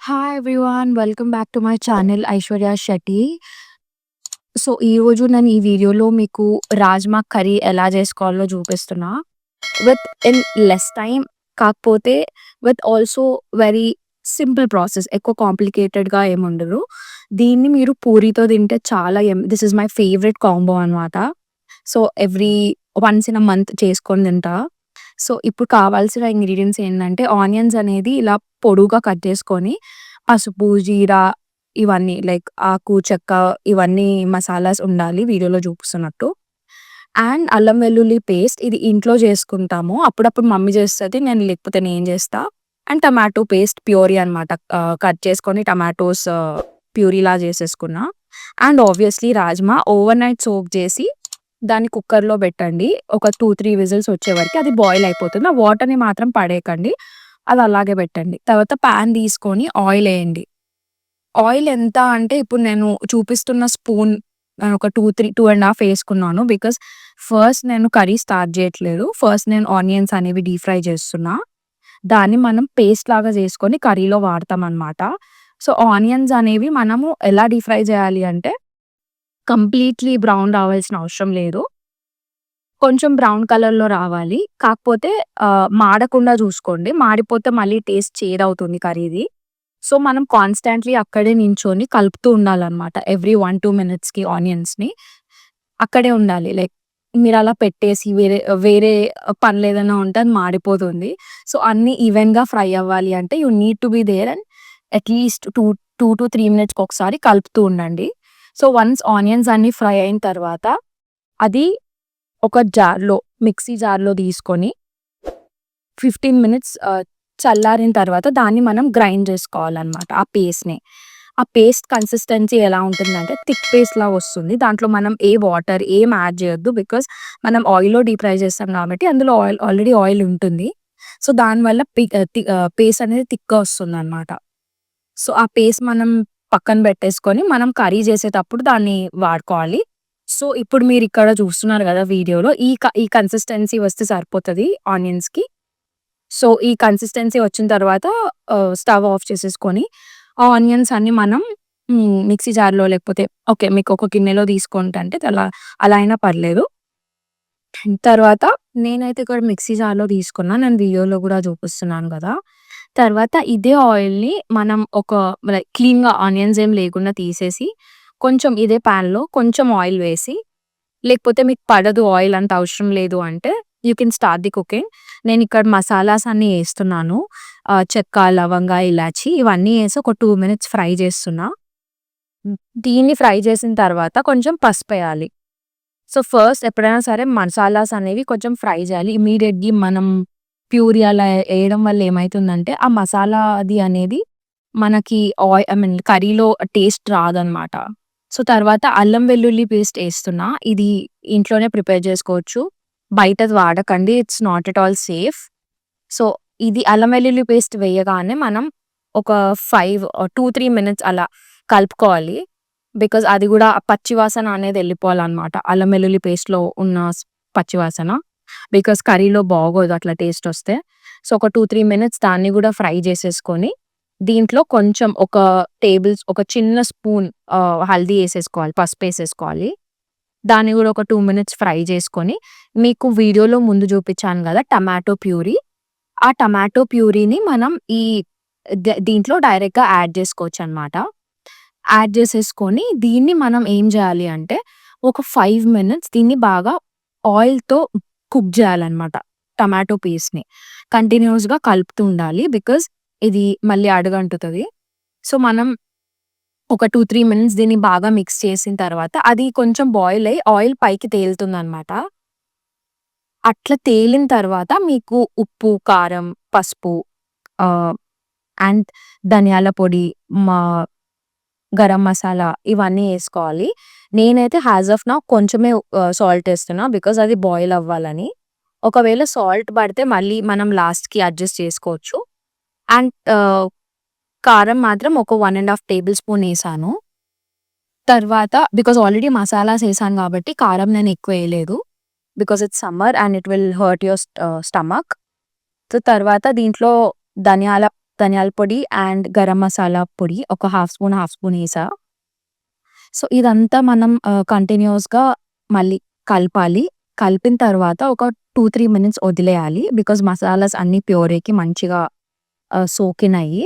Hi everyone. Welcome back to my channel Aishwarya Shetty. So, ఈరోజు నేను ఈ వీడియోలో మీకు రాజ్మా కర్రీ ఎలా చేసుకోవాలో చూపిస్తున్నా. విత్ ఇన్ లెస్ టైమ్ కాకపోతే with also very simple process. ఎక్కువ కాంప్లికేటెడ్‌గా ఏముండదు. దీన్ని మీరు పూరితో తింటే చాలా this is my favourite combo అనమాట. So, once in a month చేసుకొని తింటా. సో, ఇప్పుడు కావాల్సిన ఇంగ్రీడియెంట్స్ ఏంటంటే ఆనియన్స్ అనేది ఇలా పొడువుగా కట్ చేసుకొని, పసుపు, జీరా ఇవన్నీ లైక్ ఆకు, చెక్క ఇవన్నీ మసాలాస్ ఉండాలి వీడియోలో చూపిస్తున్నట్టు. అండ్ అల్లం వెల్లుల్లి పేస్ట్ ఇది ఇంట్లో చేసుకుంటాము. అప్పుడప్పుడు మమ్మీ చేస్తది. లేకపోతే నేను చేస్తా. అండ్ టమాటో పేస్ట్ ప్యూరీ అనమాట. కట్ చేసుకొని టమాటోస్ ప్యూరీలా చేసేసుకున్నా. And obviously rajma overnight soak చేసి దాన్ని కుక్కర్‌లో పెట్టండి. ఒక 2, 3 విజిల్స్ వచ్చే వరకి అది బాయిల్ అయిపోతుంది. ఆ వాటర్‌ని మాత్రం పడేయకండి. అది అలాగే పెట్టండి. తర్వాత పాన్ తీసుకొని ఆయిల్ ఎయండి. ఆయిల్ ఎంత అంటే ఇప్పుడు నేను చూపిస్తున్న స్పూన్ ఒక 2 ½ ఏసుకున్నాను. బికాజ్ ఫస్ట్ నేను కర్రీ స్టార్ట్ చేయట్లేదు. ఫస్ట్ నేను ఆనియన్స్ అనేవి డీప్ ఫ్రై చేస్తున్నా. దాన్ని మనం పేస్ట్ లాగా చేసుకొని కర్రీలో వాడతామనమాట. సో, ఆనియన్స్ అనేవి మనము ఎలా డీప్ ఫ్రై చేయాలి అంటే కంప్లీట్‌లీ బ్రౌన్ రావాల్సిన అవసరం లేదు. కొంచెం బ్రౌన్ కలర్‌లో రావాలి. కాకపోతే మాడకుండా చూసుకోండి. మాడిపోతే మళ్ళీ టేస్ట్ చేదవుతుంది కర్రీది. సో, మనం కాన్స్టాంట్‌లీ అక్కడే నించొని కలుపుతూ ఉండాలనమాట. ఎవ్రీ 1, 2 మినిట్స్‌కి ఆనియన్స్‌ని. అక్కడే ఉండాలి. లైక్ మీరలా పెట్టేసి వేరే వేరే పనులేదైనా ఉంటే అది మాడిపోతుంది. సో, అన్నీ ఈవెన్‌గా ఫ్రై అవ్వాలి అంటే you need to be there and at least 2-3 మినిట్స్‌కొకసారి కలుపుతూ ఉండండి. సో, వన్స్ ఆనియన్స్ అన్నీ ఫ్రై అయిన తర్వాత అది ఒక మిక్సీ జార్‌లో తీసుకొని 15 మినిట్స్ చల్లారిన తర్వాత దాన్ని మనం గ్రైండ్ చేసుకోవాలనమాట ఆ పేస్ట్‌ని. ఆ పేస్ట్ కన్సిస్టెన్సీ ఎలా ఉంటుందంటే థిక్ పేస్ట్‌లా వస్తుంది. దాంట్లో మనం వాటర్ ఏం యాడ్ చేయొద్దు. బికాజ్ మనం ఆయిల్‌లో డీప్ ఫ్రై చేస్తాం కాబట్టి అందులో ఆల్రెడీ ఆయిల్ ఉంటుంది. సో, దానివల్ల పేస్ట్ అనేది థిక్‌గా వస్తుందనమాట. సో, ఆ పేస్ట్ మనం పక్కన పెట్టేసుకొని మనం కర్రీ చేసేటప్పుడు దాన్ని వాడుకోవాలి. సో, ఇప్పుడు మీరిక్కడ చూస్తున్నారు గదా వీడియోలో ఈ కన్సిస్టెన్సీ వస్తే సరిపోతది ఆనియన్స్‌కి. సో, ఈ కన్సిస్టెన్సీ వచ్చిన తర్వాత స్టవ్ ఆఫ్ చేసేసుకొని, ఆ ఆనియన్స్ అన్నీ మనం మిక్సీ జార్‌లో లేకపోతే ఓకే. మీకు ఒక గిన్నెలో తీసుకుంటంటే అలా అయినా పర్లేదు. తర్వాత నేనైతే ఇక్కడ మిక్సీ జార్‌లో తీసుకున్నా. నేను వీడియోలో గూడా చూపిస్తున్నాను గదా! తర్వాత ఇదే ఆయిల్‌ని మనం క్లీన్‌గా ఆనియన్స్ ఏం లేకుండా తీసేసి, కొంచెం ఇదే పాన్‌లో కొంచెం ఆయిల్ వేసి, లేకపోతే మీకు పడదు ఆయిల్ అంత అవసరం లేదు అంటే, you can start the cooking. నేనిక్కడ మసాలాస్ అన్నీ ఏస్తున్నాను. చెక్క, లవంగ, ఇలాచి ఇవన్నీ ఏసి ఒక 2 మినిట్స్ ఫ్రై చేస్తున్నా. దీన్ని ఫ్రై చేసిన తర్వాత కొంచెం పసుపేయాలి. సో, ఫస్ట్ ఎప్పుడైనా సరే మసాలాస్ అనేవి కొంచెం ఫ్రై చేయాలి. ఇమ్మీడియేట్‌గా మనం ప్యూరీ అలా ఎయడం వల్ల ఏమైతుందంటే, ఆ మసాలాది అనేది మనకి ఐ మీన్ కర్రీలో టేస్ట్ రాదనమాట. సో, తర్వాత అల్లం వెల్లుల్లి పేస్ట్ ఏస్తున్నా. ఇది ఇంట్లోనే ప్రిపేర్ చేసుకోవచ్చు. బయటది వాడకండి. It's not at all safe. So, ఇది అల్లం వెల్లుల్లి పేస్ట్ వేయగానే మనం ఒక 2, 3 మినిట్స్ అలా కలుపుకోవాలి. బికాజ్ అది గూడా పచ్చి వాసన అనేది ఎళ్ళిపోవాలనమాట. అల్లం వెల్లుల్లి పేస్ట్‌లో ఉన్న పచ్చి వాసన. బికాజ్ కర్రీలో బాగోదు అట్లా టేస్టొస్తే. సో, ఒక 2, 3 మినిట్స్ దాన్ని గూడా ఫ్రై చేసేసుకొని, దీంట్లో కొంచెం ఒక చిన్న స్పూన్ హల్దీ ఏసేసుకోవాలి. పసుపేసేసుకోవాలి. దాన్ని గూడా ఒక 2 మినిట్స్ ఫ్రై చేసుకొని, మీకు వీడియోలో ముందు చూపిచ్చాను గదా! Tomato puree. ఆ టమాటో ప్యూరీని మనం దీంట్లో డైరెక్ట్‌గా యాడ్ చేసుకోవచ్చనమాట. యాడ్ చేసేసుకొని దీన్ని మనం ఏం జేయాలి అంటే, ఒక 5 మినిట్స్ దీన్ని బాగా ఆయిల్‌తో కుక్ జేయాలనమాట. టమాటో పేస్ట్‌ని. కంటిన్యూయస్‌గా కలుపుతూ ఉండాలి. బికాజ్ ఇది మళ్ళీ అడుగంటుతది. సో, మనం ఒక 2, 3 మినిట్స్ దీన్ని బాగా మిక్స్ చేసిన తర్వాత అది కొంచెం బాయిల్ అయ్యి ఆయిల్ పైకి తేలుతుందనమాట. అట్లా తేలిన తర్వాత మీకు ఉప్పు, కారం, పసుపు ఆహ్, అండ్ ధనియాల పొడి, మా గరం మసాలా ఇవన్నీ ఏసుకోవాలి. నేనైతే యాస్ ఆఫ్ నౌ కొంచెమే సాల్ట్ ఏస్తున్నా. బికాజ్ అది బాయిల్ అవ్వాలని. ఒకవేళ సాల్ట్ పడితే మళ్ళీ మనం లాస్ట్‌కి అడ్జస్ట్ చేసుకోవచ్చు. అండ్ కారం మాత్రం ఒక 1 టేబుల్ స్పూన్ ఏసాను. తర్వాత బికాజ్ ఆల్రెడీ మసాలాస్ ఏసాను గాబట్టి కారం నేను ఎక్కువేయలేదు. Because it's summer and it will hurt your stomach. So, తర్వాత దీంట్లో ధనియాల ధనియాల పొడి అండ్ గరం మసాలా పొడి ఒక హాఫ్ స్పూన్ ఏసా. సో, ఇదంతా మనం కంటిన్యూయస్‌గా మళ్ళీ కలపాలి. కలిపిన తర్వాత ఒక 2, 3 మినిట్స్ వదిలేయాలి. బికాజ్ మసాలాస్ అన్నీ ప్యూరీకి మంచిగా సోక్ ఇన్ అయ్యి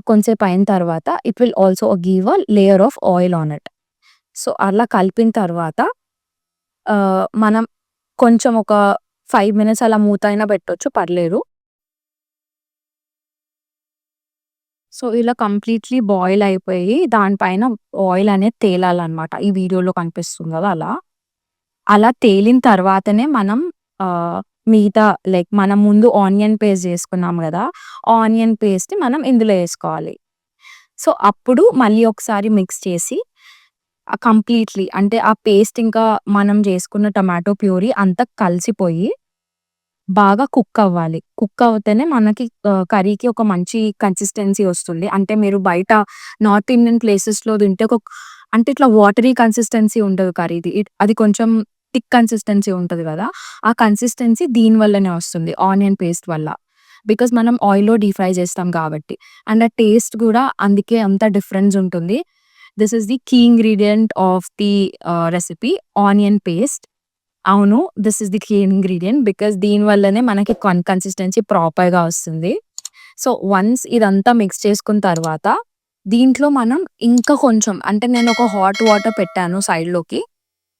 కొంసేపు అయిన తర్వాత it will also give a layer of oil on it. So, అలా కలిపిన తర్వాత మనం కొంచెం ఒక 5 మినిట్స్ అలా మూత అయినా పెట్టొచ్చు పర్లేదు. సో, ఇలా కంప్లీట్‌లీ బాయిల్ అయిపోయి దానిపైన ఆయిల్ అనేది తేలాలనమాట. ఈ వీడియోలో కనిపిస్తుంది గదా! అలా. అలా తేలిన తర్వాతనే మనం మిగతా లైక్ మనం ముందు ఆనియన్ పేస్ట్ చేసుకున్నాం గదా! ఆనియన్ పేస్ట్‌ని మనం ఇందులో ఏసుకోవాలి. సో, అప్పుడు మళ్ళీ ఒకసారి మిక్స్ చేసి కంప్లీట్‌లీ అంటే ఆ పేస్ట్ ఇంకా మనం చేసుకున్న టొమాటో ప్యూరీ అంతా కలిసిపోయి బాగా కుక్ అవ్వాలి. కుక్ అవుతేనే మనకి కర్రీకి ఒక మంచి కన్సిస్టెన్సీ వస్తుంది. అంటే మీరు బయట నార్త్ ఇండియన్ ప్లేసెస్‌లో తింటే అంటే ఇట్లా వాటరీ కన్సిస్టెన్సీ ఉండదు కర్రీది. అది కొంచెం థిక్ కన్సిస్టెన్సీ ఉంటది గదా! ఆ కన్సిస్టెన్సీ దీని వల్లనే వస్తుంది ఆనియన్ పేస్ట్ వల్ల. బికాజ్ మనం ఆయిల్‌లో డీప్ ఫ్రై చేస్తాం కాబట్టి. అండ్ ఆ టేస్ట్ గూడా అందుకే అంత డిఫరెన్స్ ఉంటుంది. This is the key ingredient of the recipe onion paste. అవును. This is the key ingredient. Because దీని వల్లనే మనకి కన్సిస్టెన్సీ ప్రాపర్‌గా వస్తుంది. సో, వన్స్ ఇదంతా మిక్స్ చేసుకున్న తర్వాత, దీంట్లో మనం ఇంకా కొంచెం అంటే నేనొక హాట్ వాటర్ పెట్టాను సైడ్‌లోకి.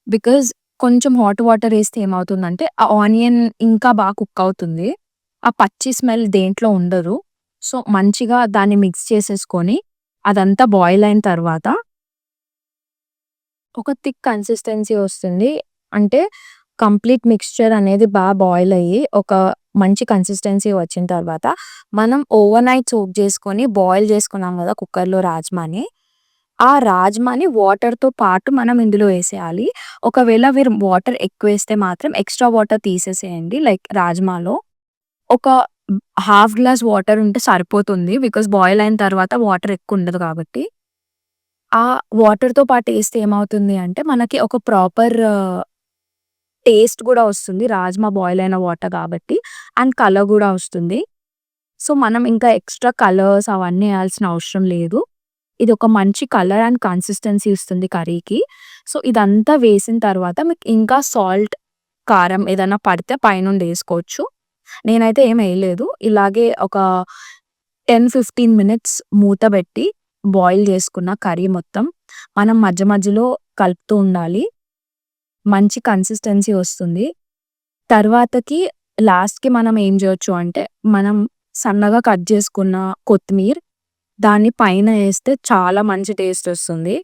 బికాజ్ కొంచెం హాట్ వాటర్ ఏస్తే ఏమవుతుందంటే, ఆ ఆనియన్ ఇంకా బాగా కుక్ అవుతుంది. ఆ పచ్చి స్మెల్ దేంట్లో ఉండదు. సో, మంచిగా దాన్ని మిక్స్ చేసేసుకొని, అదంతా బాయిల్ అయిన తర్వాత ఒక థిక్ కన్సిస్టెన్సీ వస్తుంది. అంటే కంప్లీట్ మిక్స్చర్ అనేది బాయిల్ అయ్యి, ఒక మంచి కన్సిస్టెన్సీ వచ్చిన తర్వాత, మనం ఓవర్ నైట్ సోక్ చేసుకొని బాయిల్ చేసుకున్నాం గదా! కుక్కర్‌లో రాజ్మాని. ఆ రాజ్మాని వాటర్‌తో పాటు మనం ఇందులో ఏసేయాలి. ఒకవేళ మీరు వాటర్ ఎక్కువేస్తే మాత్రం ఎక్స్‌ట్రా వాటర్ తీసేసేయండి. లైక్ రాజ్మాలో. ఒక హాఫ్ గ్లాస్ వాటర్ ఉంటే సరిపోతుంది. బికాజ్ బాయిల్ అయిన తర్వాత వాటర్ ఎక్కువ ఉండదు కాబట్టి. ఆ వాటర్‌తో పాటు ఏస్తే ఏమవుతుంది అంటే, మనకి ఒక ప్రాపర్ టేస్ట్ గూడా వస్తుంది. రాజ్మా బాయిల్ అయిన వాటర్ గాబట్టి. అండ్ కలర్ గూడా వస్తుంది. సో, మనం ఇంకా ఎక్స్‌ట్రా కలర్స్ అవన్నీ ఎయాల్సిన అవసరం లేదు. ఇదొక మంచి కలర్ అండ్ కన్సిస్టెన్సీ ఇస్తుంది కర్రీకి. సో, ఇదంతా వేసిన తర్వాత మీకు ఇంకా సాల్ట్, కారం ఏదైనా పడితే పైనుండి ఏసుకోవచ్చు. నేనైతే ఏం ఎయలేదు. ఇలాగే ఒక 10, 15 మినిట్స్ మూత బెట్టి బాయిల్ చేసుకున్న కర్రీ మొత్తం మనం మధ్య మధ్యలో కలుపుతూ ఉండాలి. మంచి కన్సిస్టెన్సీ వస్తుంది. తర్వాతకి లాస్ట్‌కి మనం ఏం జేయొచ్చు అంటే, మనం సన్నగా కట్ చేసుకున్న కొత్తిమీర దాన్ని పైన ఏస్తే చాలా మంచి టేస్ట్ వస్తుంది.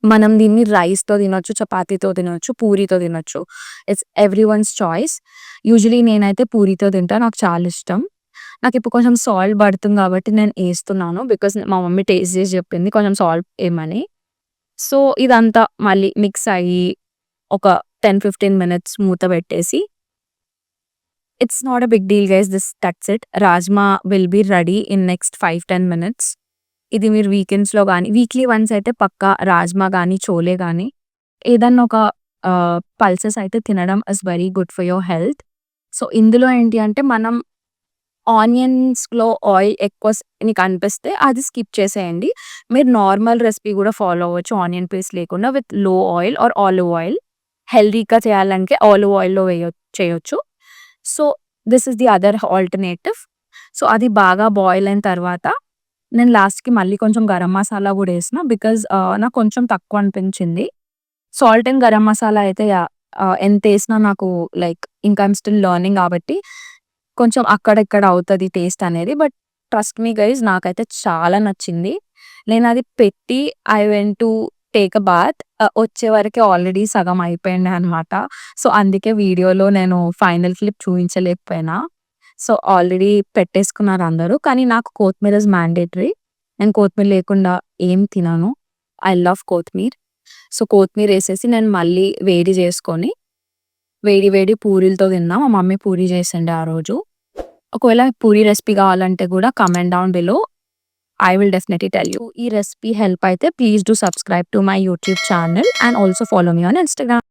మనం దీన్ని రైస్‌తో తినొచ్చు, చపాతీతో తినొచ్చు, పూరితో తినొచ్చు. It's everyone's choice. యూజువల్లీ నేనైతే పూరితో తింటా. నాకు చాలా ఇష్టం. నాకిప్పుడు కొంచెం సాల్ట్ పడుతుంది కాబట్టి నేను ఏస్తున్నాను. బికాజ్ మా మమ్మీ టేస్ట్ చేసి చెప్పింది కొంచెం సాల్ట్ ఏయమని. సో, ఇదంతా మళ్ళీ మిక్స్ అయ్యి ఒక 10, 15 మినిట్స్ మూత పెట్టేసి it's not a big deal guys. That's it. Rajma will be ready in next 5, 10 minutes. ఇది మీరు వీకెండ్స్‌లో గాని, వీక్లీ వన్స్ అయితే పక్కా రాజ్మా గాని, చోలే గాని ఏదన్నా ఒక పల్సెస్ అయితే తినడం is very good for your health. So, ఇందులో ఏంటి అంటే మనం ఆనియన్స్‌లో ఆయిల్ ఎక్కువ మీకు అనిపిస్తే అది స్కిప్ చేసేయండి. మీరు నార్మల్ రెసిపీ గూడా ఫాలో అవ్వచ్చు ఆనియన్ పేస్ట్ లేకుండా విత్ లో ఆయిల్ ఆర్ ఆలివ్ ఆయిల్. హెల్తీగా చేయాలంటే ఆలివ్ ఆయిల్‌లో చేయొచ్చు. So, this is the other alternative. So, అది బాగా బాయిల్ అయిన తర్వాత నేను లాస్ట్‌కి మళ్ళీ కొంచెం గరం మసాలా గూడా ఏసిన. బికాజ్ నాకు కొంచెం తక్కువ అనిపించింది. సాల్ట్ అండ్ గరం మసాలా అయితే ఎంతేసినా నాకు లైక్ ఇంకా ఐయామ్ స్టిల్ లెర్నింగ్ గాబట్టి కొంచెం అక్కడ ఇక్కడ అవుతది టేస్ట్ అనేది. బట్ ట్రస్ట్ మీ గైస్ నాకైతే చాలా నచ్చింది. నేనది పెట్టి I went to take a bath. వచ్చే వరకే ఆల్రెడీ సగం అయిపోయిండే అనమాట. సో, అందుకే వీడియోలో నేను ఫైనల్ క్లిప్ చూయించలేకపోయినా. సో, ఆల్రెడీ పెట్టేసుకున్నారు అందరూ. కానీ నాకు కొత్తిమీర ఈస్ మ్యాండేటరీ. నేను కొత్తిమీర లేకుండా ఏం తినను. ఐ లవ్ కొత్తిమీర. సో, కొత్తిమీరేసేసి నేను మళ్ళీ వేడి చేసుకొని, వేడి వేడి పూరీలతో తిన్నా. మా మమ్మీ పూరి చేసిండే ఆ రోజు. ఒకవేళ పూరి రెసిపీ కావాలంటే గూడా comment down below. I will definitely tell you. ఈ రెసిపీ హెల్ప్ అయితే please do subscribe to my YouTube channel and also follow me on Instagram.